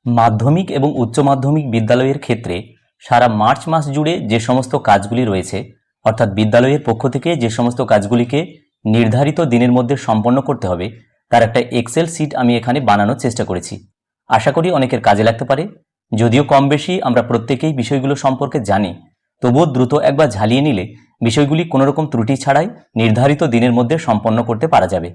মাধ্যমিক এবং উচ্চ মাধ্যমিক বিদ্যালয়ের ক্ষেত্রে সারা মার্চ মাস জুড়ে যে সমস্ত কাজগুলি রয়েছে, অর্থাৎ বিদ্যালয়ের পক্ষ থেকে যে সমস্ত কাজগুলিকে নির্ধারিত দিনের মধ্যে সম্পন্ন করতে হবে, তার একটা এক্সেল শিট আমি এখানে বানানোর চেষ্টা করেছি। আশা করি অনেকের কাজে লাগতে পারে। যদিও কম বেশি আমরা প্রত্যেকেই বিষয়গুলো সম্পর্কে জানি, তবুও দ্রুত একবার ঝালিয়ে নিলে বিষয়গুলি কোনোরকম ত্রুটি ছাড়াই নির্ধারিত দিনের মধ্যে সম্পন্ন করতে পারা যাবে।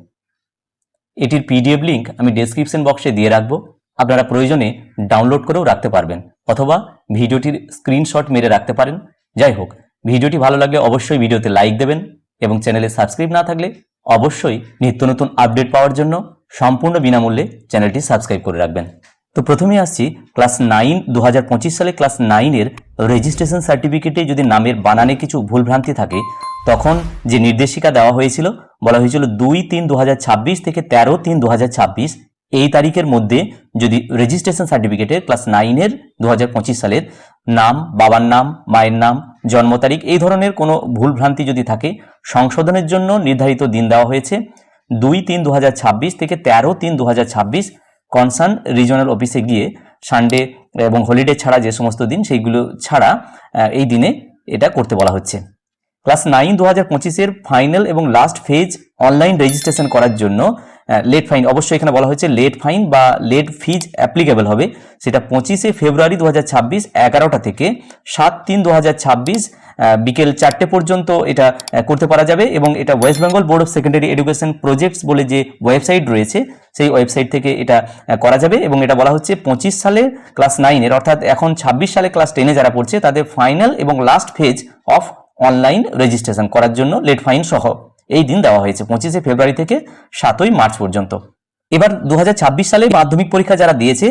এটির পিডিএফ লিঙ্ক আমি ডেসক্রিপশন বক্সে দিয়ে রাখবো, আপনারা প্রয়োজনে ডাউনলোড করেও রাখতে পারবেন অথবা ভিডিওটির স্ক্রিনশট মেরে রাখতে পারেন। যাই হোক, ভিডিওটি ভালো লাগলে অবশ্যই ভিডিওতে লাইক দেবেন এবং চ্যানেলে সাবস্ক্রাইব না থাকলে অবশ্যই নিত্য নতুন আপডেট পাওয়ার জন্য সম্পূর্ণ বিনামূল্যে চ্যানেলটি সাবস্ক্রাইব করে রাখবেন। তো প্রথমেই আসছি ক্লাস 9 2025 সালে ক্লাস 9-এর রেজিস্ট্রেশন সার্টিফিকেটে যদি নামের বানানে কিছু ভুলভ্রান্তি থাকে, তখন যে নির্দেশিকা দেওয়া হয়েছিল, বলা হয়েছিল 2-3-2026 থেকে 13-3-2026 এই তারিখের মধ্যে যদি রেজিস্ট্রেশন সার্টিফিকেটে ক্লাস 9-এর 2025 সালের নাম, বাবার নাম, মায়ের নাম, জন্ম তারিখ এই ধরনের কোনো ভুলভ্রান্তি যদি থাকে, সংশোধনের জন্য নির্ধারিত দিন দেওয়া হয়েছে 2-3-2026 থেকে 13-3-2026 কনসার্ন রিজনাল অফিসে গিয়ে সানডে এবং হলিডে ছাড়া যে সমস্ত দিন সেইগুলো ছাড়া এই দিনে এটা করতে বলা হচ্ছে। ক্লাস 9 2025-এর ফাইনাল এবং লাস্ট ফেজ অনলাইন রেজিস্ট্রেশন করার জন্য লেট ফাইন, অবশ্যই এখানে বলা হয়েছে লেট ফাইন বা লেট ফিজ অ্যাপ্লিকেবল হবে, সেটা 25শে ফেব্রুয়ারি 2026 11টা থেকে 7-3-2026 বিকেল 4টে পর্যন্ত এটা করতে পারা যাবে। এবং এটা West Bengal board of secondary education projects বলে যে ওয়েবসাইট রয়েছে, সেই ওয়েবসাইট থেকে এটা করা যাবে। এবং এটা বলা হচ্ছে 25 সালে ক্লাস 9-এর, অর্থাৎ এখন 26 সালে ক্লাস 10-এ যারা পড়ছে তাদের ফাইনাল এবং last phase of online registration করার জন্য লেট ফাইন সহ এই দিন দেওয়া হয়েছে 25শে ফেব্রুয়ারি থেকে 7ই মার্চ পর্যন্ত। এবার 2026 সালে মাধ্যমিক পরীক্ষা যারা দিয়েছে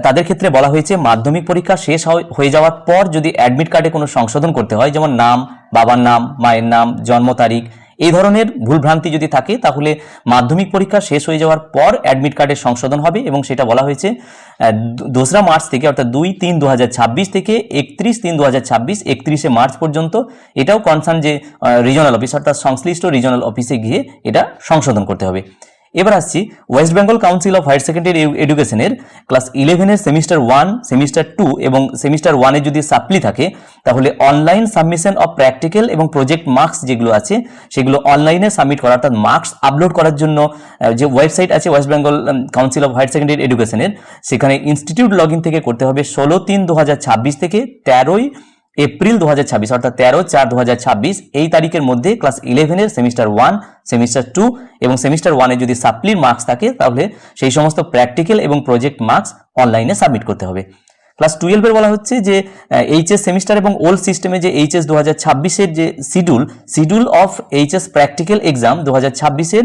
তাদের ক্ষেত্রে বলা হয়েছে মাধ্যমিক পরীক্ষা শেষ হয়ে যাওয়ার পর যদি অ্যাডমিট কার্ডে কোনো সংশোধন করতে হয়, যেমন নাম, বাবার নাম, মায়ের নাম, জন্ম তারিখ এই ধরনের ভুলভ্রান্তি যদি থাকে, তাহলে মাধ্যমিক পরীক্ষা শেষ হয়ে যাওয়ার পর অ্যাডমিট কার্ডের সংশোধন হবে। এবং সেটা বলা হয়েছে 2রা মার্চ থেকে, অর্থাৎ 2-3-2026 থেকে 31-3-2026 31শে মার্চ পর্যন্ত। এটাও কনসার্ন যে রিজনাল অফিস, অর্থাৎ সংশ্লিষ্ট রিজনাল অফিসে গিয়ে এটা সংশোধন করতে হবে। এবার আসছি West Bengal council of higher secondary এডুকেশনের ক্লাস 11-এর সেমিস্টার 1, সেমিস্টার 2 এবং সেমিস্টার 1-এ যদি সাপ্লি থাকে, তাহলে অনলাইন সাবমিশন অফ প্র্যাকটিক্যাল এবং প্রজেক্ট মার্কস যেগুলো আছে সেগুলো অনলাইনে সাবমিট করা, অর্থাৎ মার্কস আপলোড করার জন্য যে ওয়েবসাইট আছে West Bengal council of higher secondary এডুকেশনের, সেখানে ইনস্টিটিউট লগ ইন থেকে করতে হবে 16-3-2026 থেকে 13 এপ্রিল 2026, অর্থাৎ 13-4-2026 এই তারিখের মধ্যে ক্লাস 11-এর সেমিস্টার 1, সেমিস্টার 2 এবং সেমিস্টার 1-এ যদি সাপ্লির মার্কস থাকে, তাহলে সেই সমস্ত প্র্যাকটিক্যাল এবং প্রজেক্ট মার্কস অনলাইনে সাবমিট করতে হবে। ক্লাস 12-এর বলা হচ্ছে যে এইচএস সেমিস্টার এবং ওল্ড সিস্টেমে যে এইচএস 2026-এর যে schedule of HS practical exam 2026-এর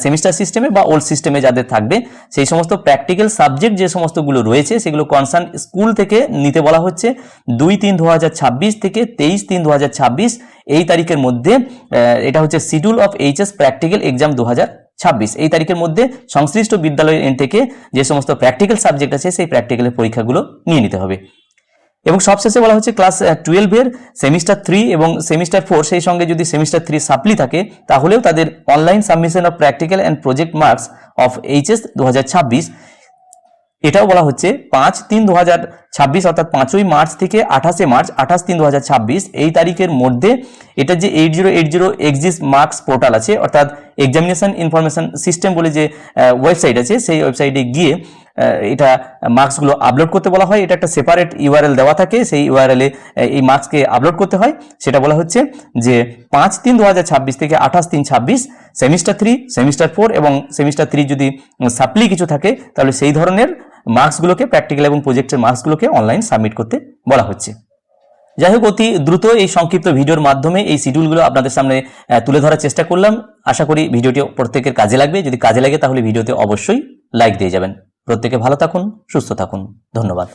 সেমিস্টার সিস্টেমে বা ওল্ড সিস্টেমে যাদের থাকবে, সেই সমস্ত প্র্যাকটিক্যাল সাবজেক্ট যে সমস্তগুলো রয়েছে সেগুলো কনসার্ন স্কুল থেকে নিতে বলা হচ্ছে 2-3-2026 থেকে 23-3-2026 এই তারিখের মধ্যে। এটা হচ্ছে schedule of HS practical exam 2026 এই তারিখের মধ্যে সংশ্লিষ্ট বিদ্যালয়ের এন্ড থেকে যে সমস্ত প্র্যাকটিক্যাল সাবজেক্ট আছে সেই প্র্যাকটিক্যালের পরীক্ষাগুলো নিয়ে নিতে হবে। এবং সবশেষে বলা হচ্ছে ক্লাস 12-এর সেমিস্টার 3 এবং সেমিস্টার 4 সেই সঙ্গে যদি সেমিস্টার 3 সাপ্লি থাকে, তাহলেও তাদের online submission of practical and project marks of HS 2026 এটাও বলা হচ্ছে 5-3-2026, অর্থাৎ 5ই মার্চ থেকে 28শে মার্চ 28-3-2026 এই তারিখের মধ্যে। এটা যে 8080 এক্সিস মার্কস পোর্টাল আছে, অর্থাৎ এক্সামিনেশন ইনফরমেশন সিস্টেম বলে যে ওয়েবসাইট আছে, সেই ওয়েবসাইটে গিয়ে এটা মার্কসগুলো আপলোড করতে বলা হয়। এটা একটা সেপারেট ইউআরএল দেওয়া থাকে, সেই ইউআরএলে এই মার্কসকে আপলোড করতে হয়। সেটা বলা হচ্ছে যে 5-3-2026 থেকে 28-3-26 সেমিস্টার 3, সেমিস্টার 4 এবং সেমিস্টার 3 যদি সাপ্লি কিছু থাকে, তাহলে সেই ধরনের মার্কসগুলোকে, প্র্যাকটিক্যাল এবং প্রজেক্টের মার্কসগুলোকে অনলাইন সাবমিট করতে বলা হচ্ছে। যাই হোক, অতি দ্রুত এই সংক্ষিপ্ত ভিডিওর মাধ্যমে এই শিডিউলগুলো আপনাদের সামনে তুলে ধরার চেষ্টা করলাম। আশা করি ভিডিওটি প্রত্যেকের কাজে লাগবে। যদি কাজে লাগে তাহলে ভিডিওতে অবশ্যই লাইক দিয়ে যাবেন। প্রত্যেকে ভালো থাকুন, সুস্থ থাকুন। ধন্যবাদ।